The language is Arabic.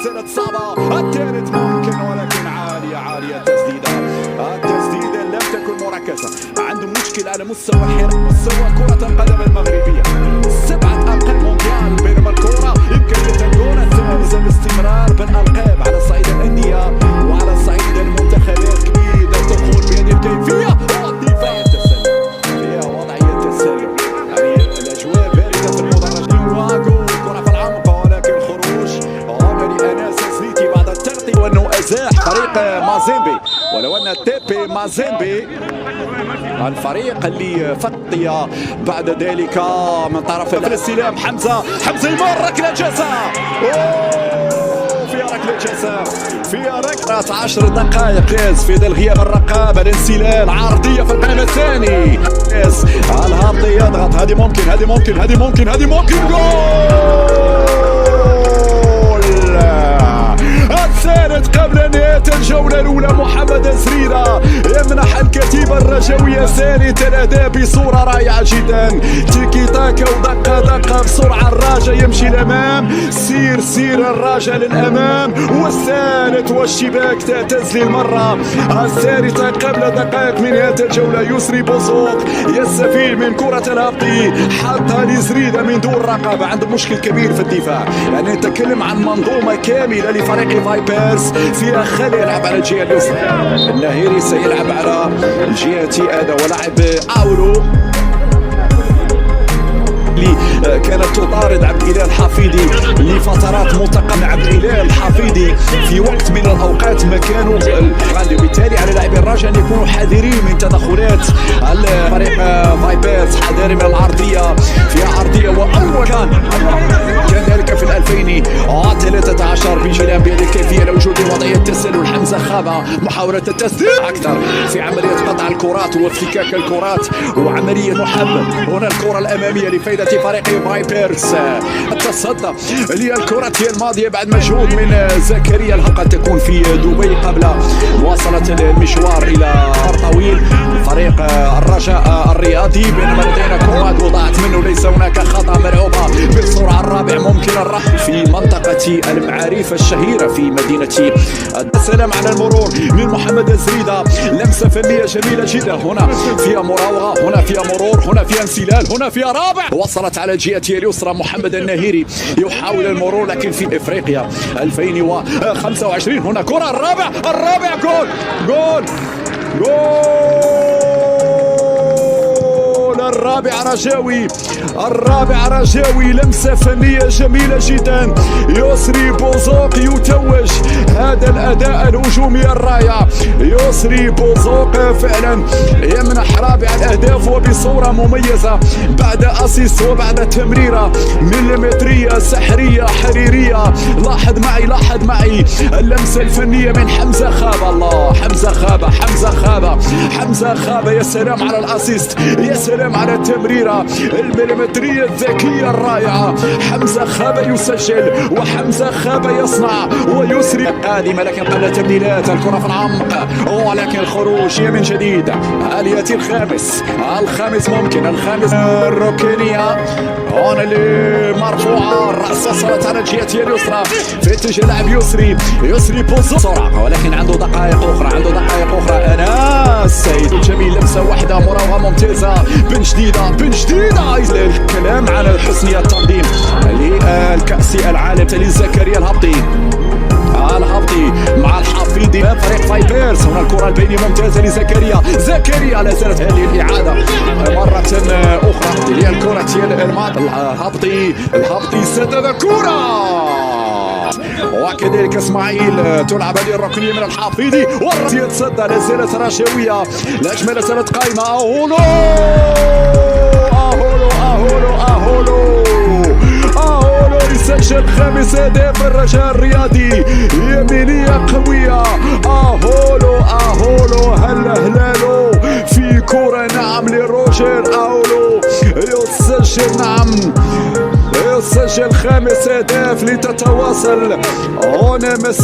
الثالث صعبة، الثالث ممكن ولكن عالية التسديدة لم تكن مركزة. عنده مشكل على مستوى كرة القدم المغربية. 7 ألقاب مونديال، بينما الكرة يمكن أن تكون الثالثة باستمرار بالألقاب على صعيد الأندية وعلى صعيد المنتخبات. كبير الدخول بهذه الكيفية والدفاع التسلل هي وضعية التسلل، يعني الأجواء باردة في المدرج. واجو كرة في العمق ولكن خروج هنا لأناس زليتي بعد التغطية وأنه أزاح فريق مازيمبي، ولو أن تيبي مازيمبي الفريق اللي فطي بعد ذلك من طرف الاستلام. حمزة يمر ركلة جزاء، فيها ركلة 10 دقائق في ذا الغياب الرقابة. الانسلال عرضية في القائم الثاني، الهابطي يضغط. هذه ممكن جول الثالث قبل نهاية الجولة الأولى. محمد زريدة يمنح الكتيبة الرجوية ثالث الأداء بصورة رائعة جدا. تيكي تاكا ودقة بسرعة، الراجة يمشي الأمام، سير الراجة للأمام، والثالث والشباك تعتز للمرة الثالثة قبل دقائق من نهاية الجولة. يسري بوزوق يستفيد من كرة الهابطي حتى لزريدة من دون رقابة. عنده مشكل كبير في الدفاع، يعني نتكلم عن منظومة كاملة لفريق فايبرز فيها خلل. يلعب على الجهة اليسرى، النهيري سيلعب على جهة هذا ولاعب أولو كانت تطارد عبد الإله الحفيدي لفترات متقنة. عبد الإله الحفيدي في وقت من الأوقات مكانه غالي، وبالتالي على لاعبي الرجاء أن يكونوا حذرين من تدخلات الفريق فايبرز. حذرين من العرضية، فيها عرضية وأول كان ذلك في 2013 بجانب بهذه الكيفية لوجود وضعية تسلل. حمزة خابة محاولة التسديد أكثر في عملية قطع الكرات وافتكاك الكرات وعملية محمد. هنا الكرة الأمامية لفائدة فريق فايبرز. التصدى للكرة الماضية بعد مجهود من زكريا، قد تكون في دبي قبل واصلت المشوار إلى طويل فريق الرجاء الرياضي. بينما لدينا كرات وضاعت منه، ليس هناك خطأ ملعوبة بالسرعة. الرابع ممكن الرحل في منطقة المعارف الشهيرة في مدينة السلام. على المرور من محمد زريدة، لمسة فنية جميلة جدا. هنا فيها مراوغة، هنا فيها مرور، هنا فيها انسلال، هنا فيها رابع. وصلت على الجهة اليسرى. محمد النهيري يحاول المرور لكن في افريقيا 2025 هنا كرة الرابع جول الرابع رجاوي. لمسة فنية جميلة جدا. يسري بوزوق يتوج هذا الأداء الهجومي الرائع. يسري بوزوق فعلا يمنح رابع الأهداف وبصورة مميزة بعد أسيست وبعد تمريرة مليمترية سحرية حريرية. لاحظ معي اللمسة الفنية من حمزة خابة. الله، حمزة خابة يا سلام على الأسيست، يا سلام على التمريرة المليمترية الذكية الرائعة. حمزة خابة يسجل وحمزة خابة يصنع ويسري. قادمة لكن قبل تبديلات، الكرة في العمق ولكن الخروج هي من جديد. هل يأتي الخامس ممكن الركنية هنا اللي مرفوعة. الرأس وصلت على الجهة اليسرى في اتجاه لاعب يسري بوزو بسرعة، ولكن عنده دقائق أخرى. أناس سيد جميل، لمسة واحدة، مراوغة ممتازة. بن جديدة الكلام على حسنية التقديم للكأس العالم لزكريا الهابطي مع الحفيدي فريق فايبرز. هنا الكرة البينية ممتازة لزكريا لا زالت هذه الإعادة مرة أخرى للكرة الهابطي سدد الكرة، وكذلك اسماعيل تلعب هذه الركنية من الحفيدي والرأس يتصدى. لا زالت رشاوية، الأجمل لا زالت قائمة. أهولو يسجل 5 أهداف الرجاء الرياضي. يمينية قوية. أهولو هلالو في كرة لروجر أهولو يسجل 5 أهداف لتتواصل هنا مسيرة.